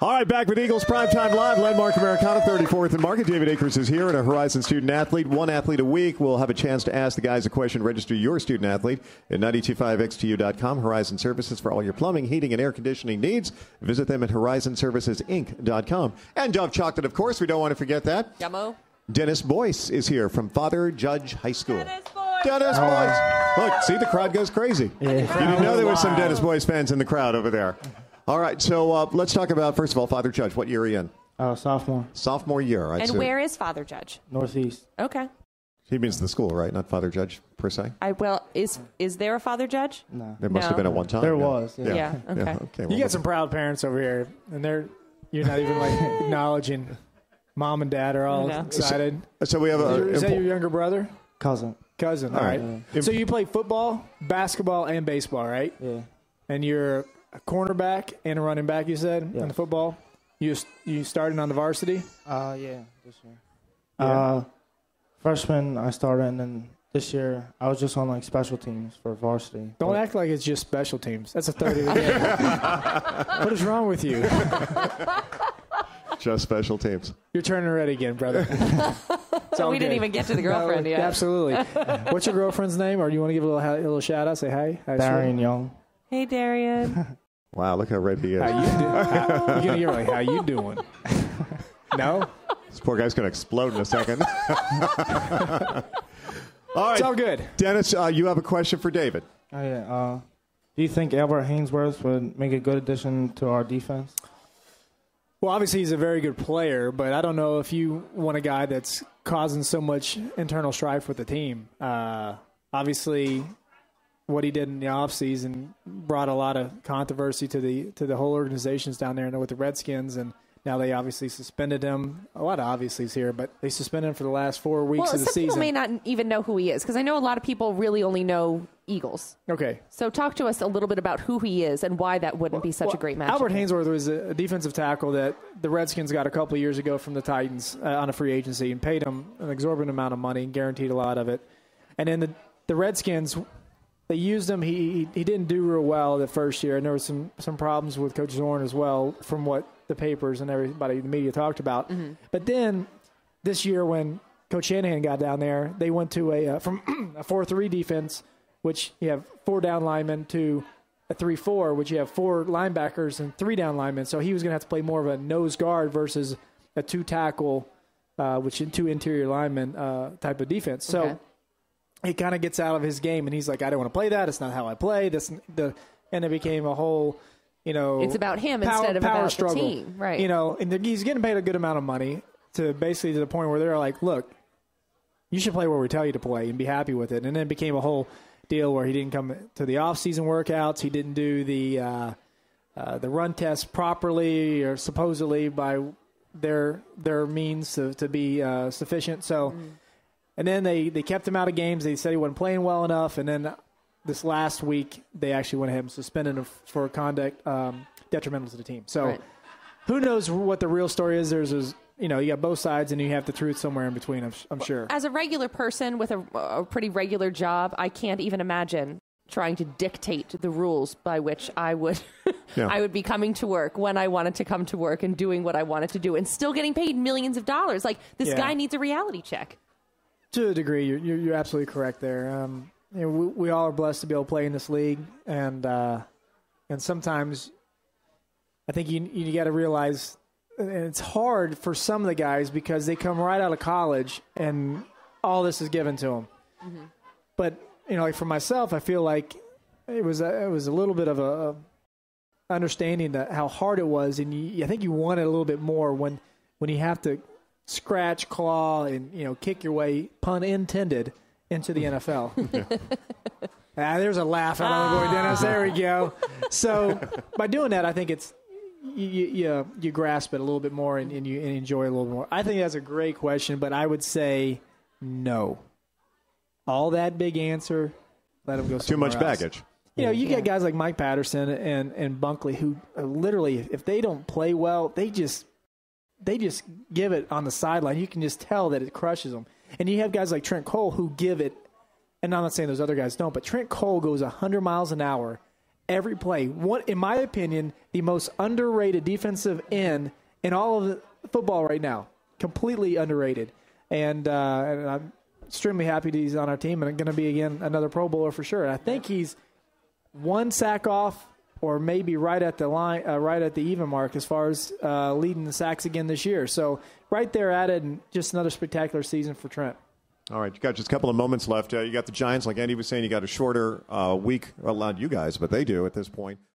All right, back with Eagles Primetime Live. Landmark Americana, 34th and Market. David Akers is here and a Horizon student athlete. One athlete a week. We'll have a chance to ask the guys a question. Register your student athlete at 925xtu.com. Horizon Services for all your plumbing, heating, and air conditioning needs. Visit them at horizonservicesinc.com. And Dove Chocolate, of course. We don't want to forget that. Yummo. Dennis Boice is here from Father Judge High School. Dennis Boice. Dennis Boice. Look, see, the crowd goes crazy. Yeah. You didn't know there was some Dennis Boice fans in the crowd over there. All right, so let's talk about, first of all, Father Judge. What year are you in? Sophomore. Sophomore year. Right? And where is Father Judge? Northeast. Okay. He means the school, right? Not Father Judge, per se? Is there a Father Judge? No. There must have been at one time. There was. Yeah. Yeah, okay. Okay, You got some proud parents over here, and you're not even acknowledging. Mom and Dad are all excited. So we have Is that your younger brother? Cousin. Cousin, all right. Yeah. So you play football, basketball, and baseball, right? Yeah. And you're a cornerback and a running back, you said, in the football? You started on the varsity? Yeah, this year. Yeah. Freshman, I started, and then this year, I was just on, special teams for varsity. Don't act like it's just special teams. That's a third of the game. What is wrong with you? Just special teams. You're turning red again, brother. So we didn't even get to the girlfriend yet. Absolutely. What's your girlfriend's name? Or do you want to give a little shout out? Say hi. Darian Young. Hey, Darian. Wow, look how red he is. How you doing? You're going to hear like, how you doing? No? This poor guy's going to explode in a second. All right. It's all good. Dennis, you have a question for David. Oh, yeah. Do you think Albert Haynesworth would make a good addition to our defense? Well, obviously he's a very good player, but I don't know if you want a guy that's causing so much internal strife with the team. Obviously, what he did in the offseason brought a lot of controversy to the whole organizations down there with the Redskins, and now they obviously suspended him. A lot of obviously's here, but they suspended him for the last 4 weeks of the some season. people may not even know who he is, because I know a lot of people really only know Eagles. Okay. So talk to us a little bit about who he is and why that wouldn't be such a great match. Albert Haynesworth was a defensive tackle that the Redskins got a couple of years ago from the Titans on a free agency and paid him an exorbitant amount of money and guaranteed a lot of it. And then the Redskins, they used him. He didn't do real well the first year, and there was some problems with Coach Zorn as well from what the papers and everybody, the media talked about. Mm-hmm. But then this year when Coach Shanahan got down there, they went to from a 4-3 defense, which you have 4 down linemen, to a 3-4, which you have 4 linebackers and 3 down linemen. So he was going to have to play more of a nose guard versus a 2 tackle, which 2 interior linemen type of defense. So. Okay. He kind of gets out of his game, and he's like, I don't want to play that. It's not how I play. And it became a whole, it's about him instead of about struggle. The team, right? And he's getting paid a good amount of money to the point where they're like, look, you should play where we tell you to play and be happy with it. And then it became a whole deal where he didn't come to the off-season workouts. He didn't do the run test properly or supposedly by their means to be sufficient. So. Mm. And then they kept him out of games. They said he wasn't playing well enough. And then this last week, they actually went ahead and suspended him for conduct detrimental to the team. So Who knows what the real story is? You got both sides, and you have the truth somewhere in between, I'm sure. As a regular person with a pretty regular job, I can't even imagine trying to dictate the rules by which I would I would be coming to work when I wanted to come to work and doing what I wanted to do and still getting paid millions of dollars. Like, this guy needs a reality check. To a degree, you're absolutely correct there. We all are blessed to be able to play in this league, and sometimes I think you got to realize, and it's hard for some of the guys because they come right out of college and all this is given to them. Mm-hmm. But like for myself, I feel like it was a little bit of a understanding that how hard it was, and I think you want it a little bit more when you have to scratch, claw, and kick your way, pun intended, into the NFL. There's a laugh out of the boy, Dennis. There we go. So by doing that, I think it's you grasp it a little bit more and you enjoy it a little more. I think that's a great question, but I would say no. All that big answer, let him go somewhere Too much else. baggage. You get guys like Mike Patterson and Bunkley who literally, if they don't play well, they just give it on the sideline. You can just tell that it crushes them. And you have guys like Trent Cole who give it, and I'm not saying those other guys don't, but Trent Cole goes 100 miles an hour every play. In my opinion, the most underrated defensive end in all of football right now. Completely underrated. And I'm extremely happy that he's on our team and going to be, again, another Pro Bowler for sure. And I think he's one sack off or maybe right at the line, right at the even mark as far as leading the sacks again this year. So right there at it, and just another spectacular season for Trent. All right, you got just a couple of moments left. You got the Giants, like Andy was saying, you got a shorter week. Well, not you guys, but they do at this point.